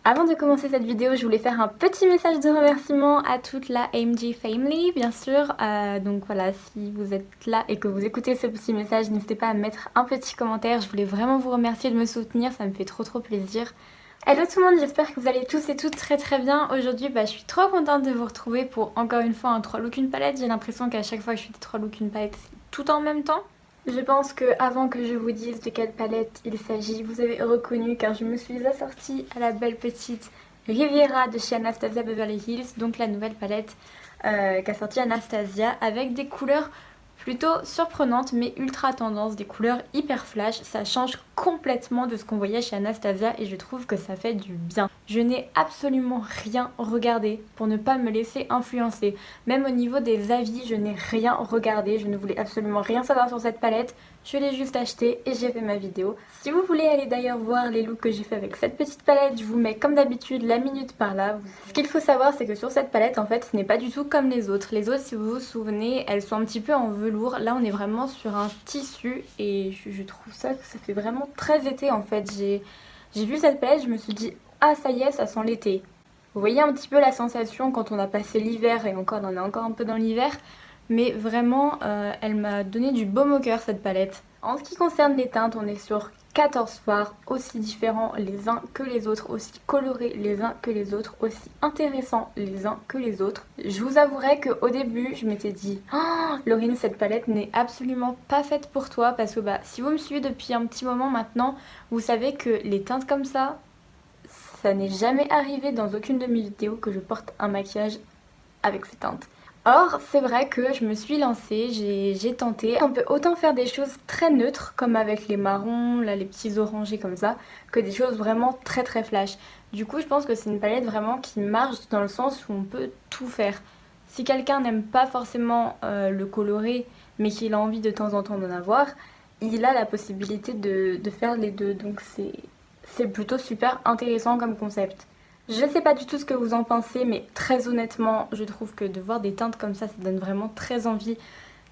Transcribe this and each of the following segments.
Avant de commencer cette vidéo, je voulais faire un petit message de remerciement à toute la AMG Family, bien sûr. Donc voilà, si vous êtes là et que vous écoutez ce petit message, n'hésitez pas à mettre un petit commentaire. Je voulais vraiment vous remercier de me soutenir, ça me fait trop plaisir. Hello tout le monde, j'espère que vous allez tous et toutes très bien. Aujourd'hui, je suis trop contente de vous retrouver pour encore une fois un 3 look une palette. J'ai l'impression qu'à chaque fois que je fais des 3 look une palette, c'est tout en même temps. Je pense que avant que je vous dise de quelle palette il s'agit, vous avez reconnu car je me suis assortie à la belle petite Riviera de chez Anastasia Beverly Hills, donc la nouvelle palette qu'a sorti Anastasia avec des couleurs plutôt surprenantes mais ultra tendance, des couleurs hyper flash. Ça change complètement de ce qu'on voyait chez Anastasia et je trouve que ça fait du bien. Je n'ai absolument rien regardé pour ne pas me laisser influencer. Même au niveau des avis, je n'ai rien regardé, je ne voulais absolument rien savoir sur cette palette. Je l'ai juste achetée et j'ai fait ma vidéo. Si vous voulez aller d'ailleurs voir les looks que j'ai fait avec cette petite palette, je vous mets comme d'habitude la minute par là. Ce qu'il faut savoir, c'est que sur cette palette, en fait, ce n'est pas du tout comme les autres. Les autres, si vous vous souvenez, elles sont un petit peu en velours. Là, on est vraiment sur un tissu et je trouve ça que ça fait vraiment très été en fait. J'ai vu cette palette, je me suis dit, ah ça y est, ça sent l'été. Vous voyez un petit peu la sensation quand on a passé l'hiver et encore on est encore un peu dans l'hiver. Mais vraiment, elle m'a donné du baume au cœur cette palette. En ce qui concerne les teintes, on est sur 14 fards, aussi différents les uns que les autres, aussi colorés les uns que les autres, aussi intéressants les uns que les autres. Je vous avouerai qu'au début, je m'étais dit oh, Laurine, cette palette n'est absolument pas faite pour toi parce que si vous me suivez depuis un petit moment maintenant, vous savez que les teintes comme ça n'est jamais arrivé dans aucune de mes vidéos que je porte un maquillage avec ces teintes. Or, c'est vrai que je me suis lancée, j'ai tenté. On peut autant faire des choses très neutres, comme avec les marrons, là, les petits orangés comme ça, que des choses vraiment très flash. Du coup, je pense que c'est une palette vraiment qui marche dans le sens où on peut tout faire. Si quelqu'un n'aime pas forcément le coloré, mais qu'il a envie de temps en temps d'en avoir, il a la possibilité de faire les deux. Donc c'est plutôt super intéressant comme concept. Je sais pas du tout ce que vous en pensez, mais très honnêtement, je trouve que de voir des teintes comme ça donne vraiment très envie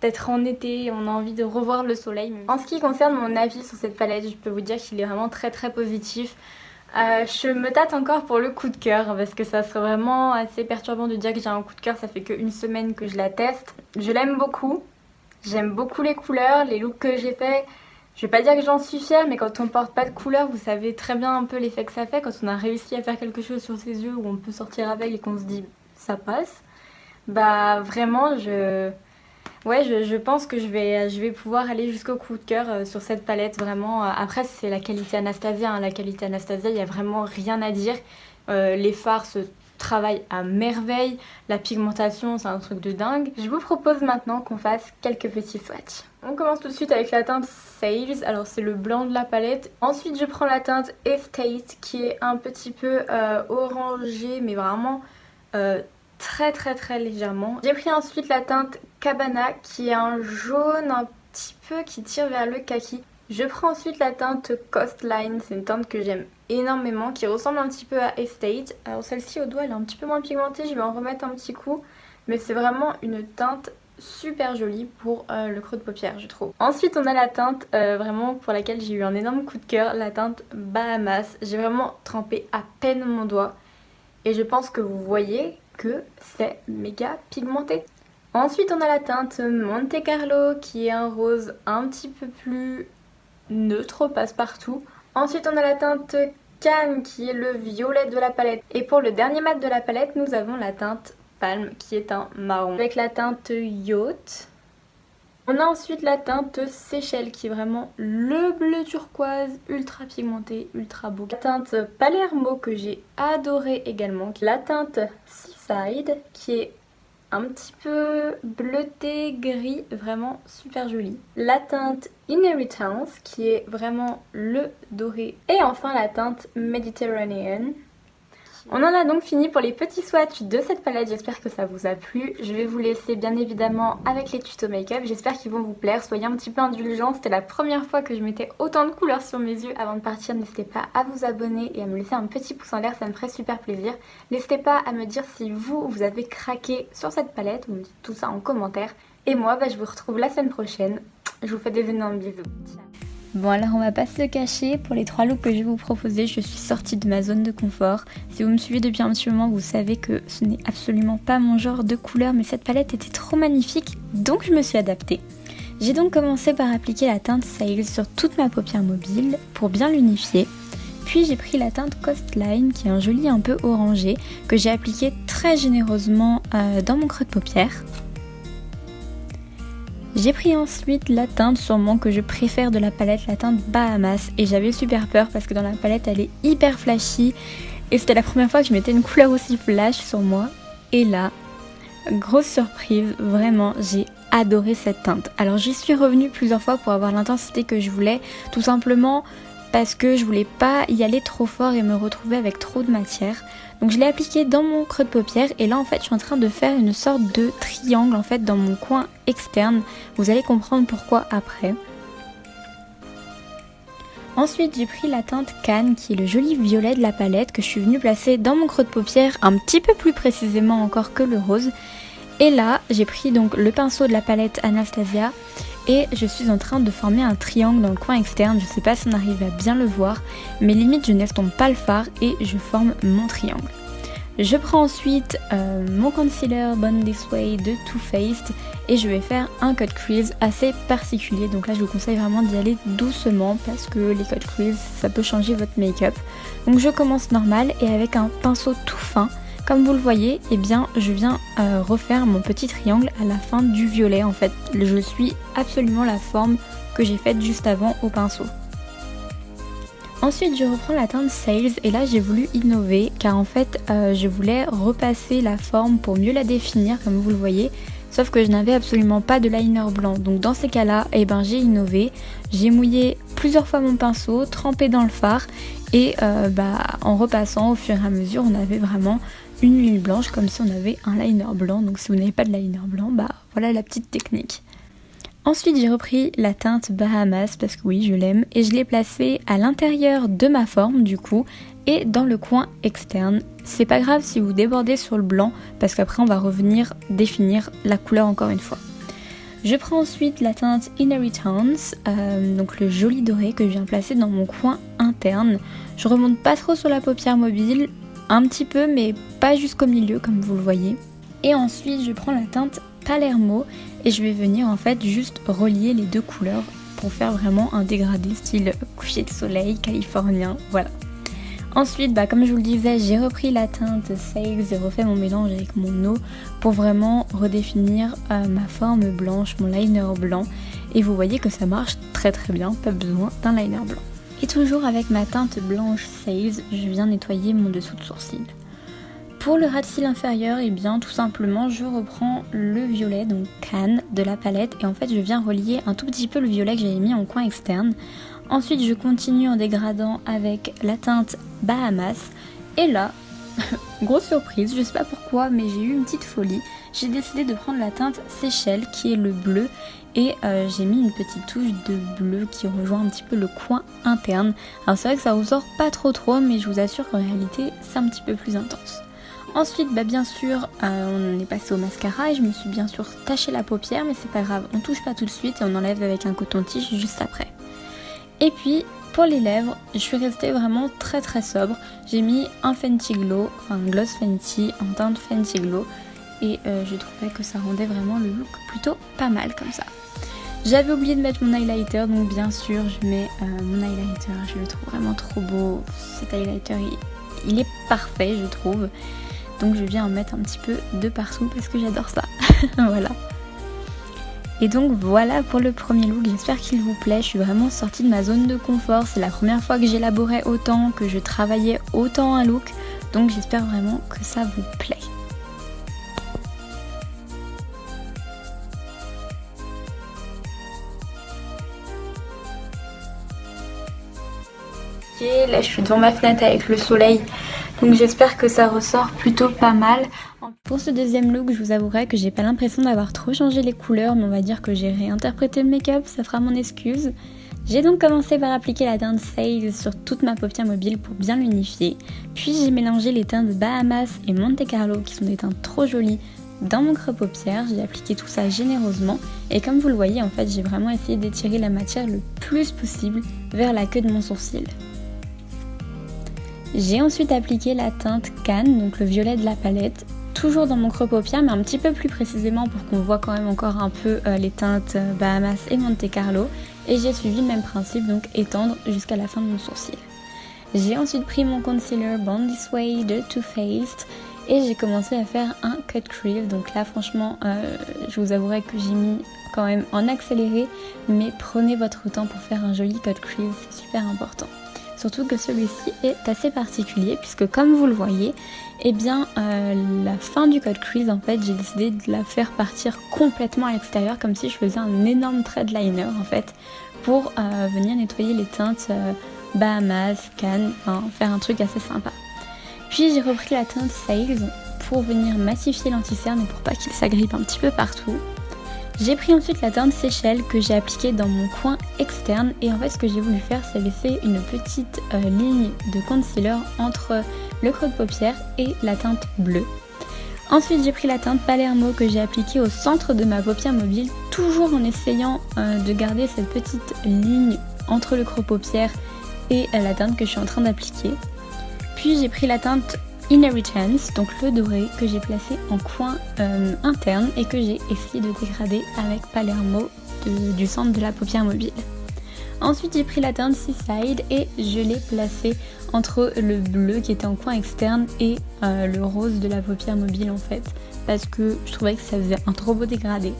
d'être en été, on a envie de revoir le soleil. En ce qui concerne mon avis sur cette palette, je peux vous dire qu'il est vraiment très positif. Je me tâte encore pour le coup de cœur, parce que ça serait vraiment assez perturbant de dire que j'ai un coup de cœur, ça fait qu'une semaine que je la teste. Je l'aime beaucoup, j'aime beaucoup les couleurs, les looks que j'ai fait. Je vais pas dire que j'en suis fière, mais quand on porte pas de couleur, vous savez très bien un peu l'effet que ça fait. Quand on a réussi à faire quelque chose sur ses yeux où on peut sortir avec et qu'on se dit ça passe, vraiment je pense que je vais pouvoir aller jusqu'au coup de cœur sur cette palette vraiment. Après c'est la qualité Anastasia, hein. La qualité Anastasia, il y a vraiment rien à dire. Les fards se travaillent à merveille, la pigmentation c'est un truc de dingue. Je vous propose maintenant qu'on fasse quelques petits swatchs. On commence tout de suite avec la teinte Sales, alors c'est le blanc de la palette. Ensuite je prends la teinte Estate qui est un petit peu orangé mais vraiment très légèrement. J'ai pris ensuite la teinte Cabana qui est un jaune un petit peu qui tire vers le kaki. Je prends ensuite la teinte Coastline, c'est une teinte que j'aime énormément, qui ressemble un petit peu à Estate. Alors celle-ci au doigt elle est un petit peu moins pigmentée, je vais en remettre un petit coup. Mais c'est vraiment une teinte super jolie pour le creux de paupière je trouve. Ensuite on a la teinte vraiment pour laquelle j'ai eu un énorme coup de cœur, la teinte Bahamas. J'ai vraiment trempé à peine mon doigt et je pense que vous voyez que c'est méga pigmenté. Ensuite on a la teinte Monte Carlo qui est un rose un petit peu plus neutre, passe-partout. Ensuite on a la teinte Cannes qui est le violet de la palette. Et pour le dernier mat de la palette nous avons la teinte Palme qui est un marron. Avec la teinte Yacht. On a ensuite la teinte Seychelles qui est vraiment le bleu turquoise, ultra pigmenté, ultra beau. La teinte Palermo que j'ai adoré également. La teinte Seaside qui est un petit peu bleuté, gris, vraiment super jolie. La teinte Inheritance qui est vraiment le doré. Et enfin la teinte Mediterranean. On en a donc fini pour les petits swatchs de cette palette, j'espère que ça vous a plu. Je vais vous laisser bien évidemment avec les tutos make-up, j'espère qu'ils vont vous plaire, soyez un petit peu indulgents, c'était la première fois que je mettais autant de couleurs sur mes yeux. Avant de partir, n'hésitez pas à vous abonner et à me laisser un petit pouce en l'air, ça me ferait super plaisir. N'hésitez pas à me dire si vous avez craqué sur cette palette, vous me dites tout ça en commentaire. Et moi, je vous retrouve la semaine prochaine, je vous fais des énormes bisous. Ciao. Bon alors on va pas se le cacher, pour les 3 looks que je vais vous proposer, je suis sortie de ma zone de confort. Si vous me suivez depuis un petit moment, vous savez que ce n'est absolument pas mon genre de couleur, mais cette palette était trop magnifique, donc je me suis adaptée. J'ai donc commencé par appliquer la teinte Sails sur toute ma paupière mobile pour bien l'unifier. Puis j'ai pris la teinte Coastline qui est un joli un peu orangé que j'ai appliqué très généreusement dans mon creux de paupière. J'ai pris ensuite la teinte sûrement que je préfère de la palette, la teinte Bahamas, et j'avais super peur parce que dans la palette elle est hyper flashy et c'était la première fois que je mettais une couleur aussi flash sur moi. Et là, grosse surprise, vraiment j'ai adoré cette teinte. Alors j'y suis revenue plusieurs fois pour avoir l'intensité que je voulais, tout simplement parce que je voulais pas y aller trop fort et me retrouver avec trop de matière. Donc je l'ai appliqué dans mon creux de paupière et là en fait je suis en train de faire une sorte de triangle en fait dans mon coin externe. Vous allez comprendre pourquoi après. Ensuite j'ai pris la teinte Cannes qui est le joli violet de la palette que je suis venue placer dans mon creux de paupière un petit peu plus précisément encore que le rose. Et là j'ai pris donc le pinceau de la palette Anastasia et je suis en train de former un triangle dans le coin externe. Je sais pas si on arrive à bien le voir, mais limite je n'estompe pas le fard et je forme mon triangle. Je prends ensuite mon concealer Born This Way de Too Faced et je vais faire un cut crease assez particulier. Donc là je vous conseille vraiment d'y aller doucement parce que les cut crease ça peut changer votre make-up. Donc je commence normal et avec un pinceau tout fin. Comme vous le voyez, eh bien, je viens refaire mon petit triangle à la fin du violet en fait. Je suis absolument la forme que j'ai faite juste avant au pinceau. Ensuite, je reprends la teinte Sails et là j'ai voulu innover car en fait je voulais repasser la forme pour mieux la définir comme vous le voyez. Sauf que je n'avais absolument pas de liner blanc. Donc dans ces cas-là, eh ben, j'ai innové. J'ai mouillé plusieurs fois mon pinceau, trempé dans le fard et en repassant au fur et à mesure, on avait vraiment une ligne blanche comme si on avait un liner blanc. Donc si vous n'avez pas de liner blanc, voilà la petite technique. Ensuite j'ai repris la teinte Bahamas parce que oui je l'aime et je l'ai placée à l'intérieur de ma forme du coup et dans le coin externe. C'est pas grave si vous débordez sur le blanc parce qu'après on va revenir définir la couleur encore une fois. Je prends ensuite la teinte Inheritance, donc le joli doré que je viens placer dans mon coin interne. Je remonte pas trop sur la paupière mobile, un petit peu mais pas jusqu'au milieu comme vous le voyez. Et ensuite je prends la teinte Palermo et je vais venir en fait juste relier les deux couleurs pour faire vraiment un dégradé style coucher de soleil californien, voilà. Ensuite, comme je vous le disais, j'ai repris la teinte Sails et refait mon mélange avec mon eau pour vraiment redéfinir ma forme blanche, mon liner blanc. Et vous voyez que ça marche très très bien, pas besoin d'un liner blanc. Et toujours avec ma teinte blanche Sails, je viens nettoyer mon dessous de sourcil. Pour le ras de cils inférieur, et bien tout simplement je reprends le violet, donc Cannes, de la palette et en fait je viens relier un tout petit peu le violet que j'avais mis en coin externe. Ensuite je continue en dégradant avec la teinte Bahamas et là, grosse surprise, je sais pas pourquoi mais j'ai eu une petite folie. J'ai décidé de prendre la teinte Seychelles qui est le bleu et j'ai mis une petite touche de bleu qui rejoint un petit peu le coin interne. Alors c'est vrai que ça ressort pas trop mais je vous assure qu'en réalité c'est un petit peu plus intense. Ensuite, bien sûr, on est passé au mascara et je me suis bien sûr taché la paupière, mais c'est pas grave, on touche pas tout de suite et on enlève avec un coton-tige juste après. Et puis, pour les lèvres, je suis restée vraiment très très sobre. J'ai mis un Fenty Glow, enfin un gloss Fenty en teinte Fenty Glow et je trouvais que ça rendait vraiment le look plutôt pas mal comme ça. J'avais oublié de mettre mon highlighter, donc bien sûr je mets mon highlighter, je le trouve vraiment trop beau. Cet highlighter il est parfait je trouve. Donc je viens en mettre un petit peu de partout parce que j'adore ça. Voilà. Et donc voilà pour le premier look, j'espère qu'il vous plaît. Je suis vraiment sortie de ma zone de confort. C'est la première fois que j'élaborais autant, que je travaillais autant un look. Donc j'espère vraiment que ça vous plaît. Ok, là je suis devant ma fenêtre avec le soleil. Donc j'espère que ça ressort plutôt pas mal. Pour ce deuxième look, je vous avouerai que j'ai pas l'impression d'avoir trop changé les couleurs, mais on va dire que j'ai réinterprété le make-up, ça fera mon excuse. J'ai donc commencé par appliquer la teinte Sails sur toute ma paupière mobile pour bien l'unifier. Puis j'ai mélangé les teintes Bahamas et Monte Carlo qui sont des teintes trop jolies dans mon creux-paupière, j'ai appliqué tout ça généreusement et comme vous le voyez en fait j'ai vraiment essayé d'étirer la matière le plus possible vers la queue de mon sourcil. J'ai ensuite appliqué la teinte Cannes, donc le violet de la palette, toujours dans mon creux-paupière mais un petit peu plus précisément pour qu'on voit quand même encore un peu les teintes Bahamas et Monte Carlo et j'ai suivi le même principe, donc étendre jusqu'à la fin de mon sourcil. J'ai ensuite pris mon concealer Born This Way de Too Faced et j'ai commencé à faire un cut crease. Donc là franchement je vous avouerai que j'ai mis quand même en accéléré, mais prenez votre temps pour faire un joli cut crease, c'est super important. Surtout que celui-ci est assez particulier puisque comme vous le voyez, eh bien la fin du cut crease en fait j'ai décidé de la faire partir complètement à l'extérieur comme si je faisais un énorme thread liner en fait pour venir nettoyer les teintes Bahamas, Cannes, enfin faire un truc assez sympa. Puis j'ai repris la teinte Sales pour venir massifier l'anti-cerne et pour pas qu'il s'agrippe un petit peu partout. J'ai pris ensuite la teinte Seychelles que j'ai appliquée dans mon coin externe et en fait ce que j'ai voulu faire c'est laisser une petite ligne de concealer entre le creux de paupière et la teinte bleue. Ensuite j'ai pris la teinte Palermo que j'ai appliquée au centre de ma paupière mobile, toujours en essayant de garder cette petite ligne entre le creux de paupière et la teinte que je suis en train d'appliquer. Puis j'ai pris la teinte Inheritance, donc le doré, que j'ai placé en coin interne et que j'ai essayé de dégrader avec Palermo du centre de la paupière mobile. Ensuite j'ai pris la teinte Seaside et je l'ai placé entre le bleu qui était en coin externe et le rose de la paupière mobile en fait, parce que je trouvais que ça faisait un trop beau dégradé.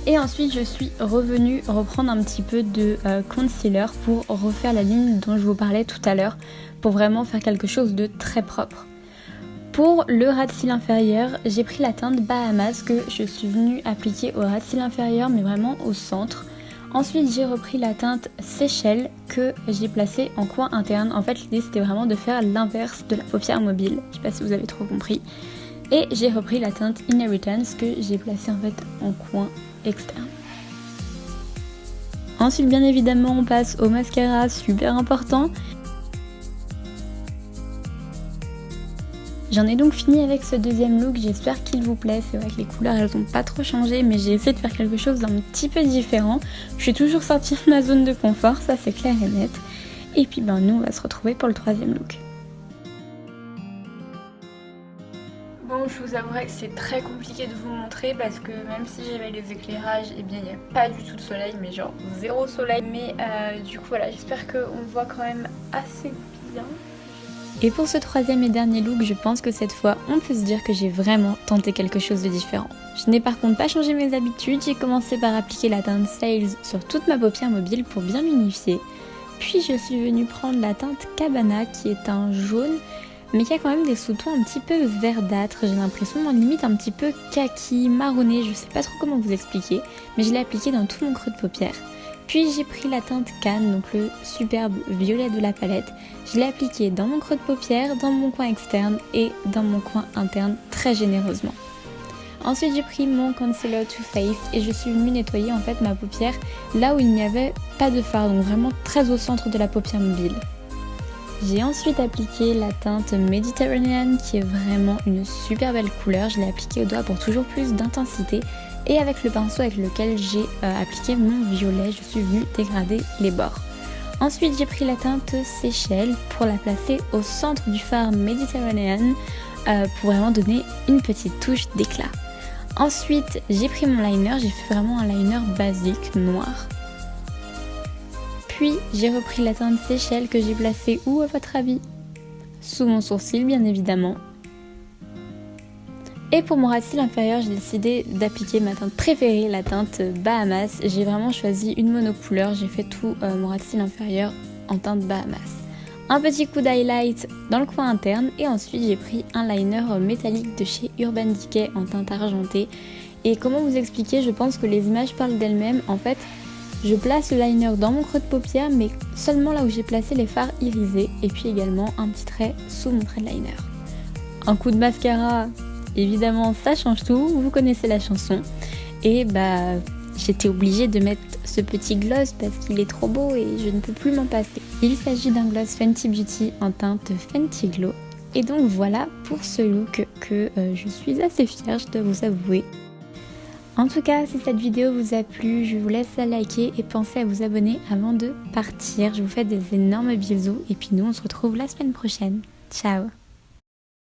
Et ensuite je suis revenue reprendre un petit peu de concealer pour refaire la ligne dont je vous parlais tout à l'heure, pour vraiment faire quelque chose de très propre. Pour le ras de cils inférieur, j'ai pris la teinte Bahamas que je suis venue appliquer au ras de cils inférieur mais vraiment au centre. Ensuite j'ai repris la teinte Seychelles que j'ai placée en coin interne. En fait l'idée c'était vraiment de faire l'inverse de la paupière mobile, je sais pas si vous avez trop compris. Et j'ai repris la teinte Inheritance que j'ai placée en fait en coin externe. Ensuite bien évidemment on passe au mascara, super important. J'en ai donc fini avec ce deuxième look, j'espère qu'il vous plaît. C'est vrai que les couleurs elles ont pas trop changé mais j'ai essayé de faire quelque chose d'un petit peu différent. Je suis toujours sortie de ma zone de confort, ça c'est clair et net. Et puis ben nous on va se retrouver pour le troisième look. Bon, je vous avouerai que c'est très compliqué de vous montrer parce que même si j'avais les éclairages, eh bien il n'y a pas du tout de soleil, mais genre zéro soleil. Mais du coup voilà, j'espère qu'on voit quand même assez bien. Et pour ce troisième et dernier look, je pense que cette fois, on peut se dire que j'ai vraiment tenté quelque chose de différent. Je n'ai par contre pas changé mes habitudes, j'ai commencé par appliquer la teinte Sales sur toute ma paupière mobile pour bien l'unifier. Puis je suis venue prendre la teinte Cabana qui est un jaune, mais qui a quand même des sous-tons un petit peu verdâtres, j'ai l'impression, limite un petit peu kaki, marronné, je sais pas trop comment vous expliquer, mais je l'ai appliqué dans tout mon creux de paupière. Puis j'ai pris la teinte Cannes, donc le superbe violet de la palette. Je l'ai appliqué dans mon creux de paupière, dans mon coin externe et dans mon coin interne très généreusement. Ensuite j'ai pris mon concealer Too Faced et je suis venue nettoyer en fait ma paupière là où il n'y avait pas de fard, donc vraiment très au centre de la paupière mobile. J'ai ensuite appliqué la teinte Mediterranean qui est vraiment une super belle couleur. Je l'ai appliquée au doigt pour toujours plus d'intensité. Et avec le pinceau avec lequel j'ai appliqué mon violet, je suis venue dégrader les bords. Ensuite j'ai pris la teinte Seychelles pour la placer au centre du fard Mediterranean pour vraiment donner une petite touche d'éclat. Ensuite j'ai pris mon liner, j'ai fait vraiment un liner basique noir. Puis j'ai repris la teinte Seychelles que j'ai placée où à votre avis? Sous mon sourcil bien évidemment. Et pour mon ras de cils inférieur, j'ai décidé d'appliquer ma teinte préférée, la teinte Bahamas. J'ai vraiment choisi une monocouleur, j'ai fait tout mon ras de cils inférieur en teinte Bahamas. Un petit coup d'highlight dans le coin interne et ensuite j'ai pris un liner métallique de chez Urban Decay en teinte argentée. Et comment vous expliquer, je pense que les images parlent d'elles-mêmes. En fait, je place le liner dans mon creux de paupière mais seulement là où j'ai placé les fards irisés et puis également un petit trait sous mon trait de liner. Un coup de mascara. Évidemment ça change tout, vous connaissez la chanson. Et bah j'étais obligée de mettre ce petit gloss parce qu'il est trop beau et je ne peux plus m'en passer. Il s'agit d'un gloss Fenty Beauty en teinte Fenty Glow. Et donc voilà pour ce look que je suis assez fière, je dois vous avouer. En tout cas, si cette vidéo vous a plu, je vous laisse la liker et pensez à vous abonner avant de partir. Je vous fais des énormes bisous et puis nous on se retrouve la semaine prochaine. Ciao!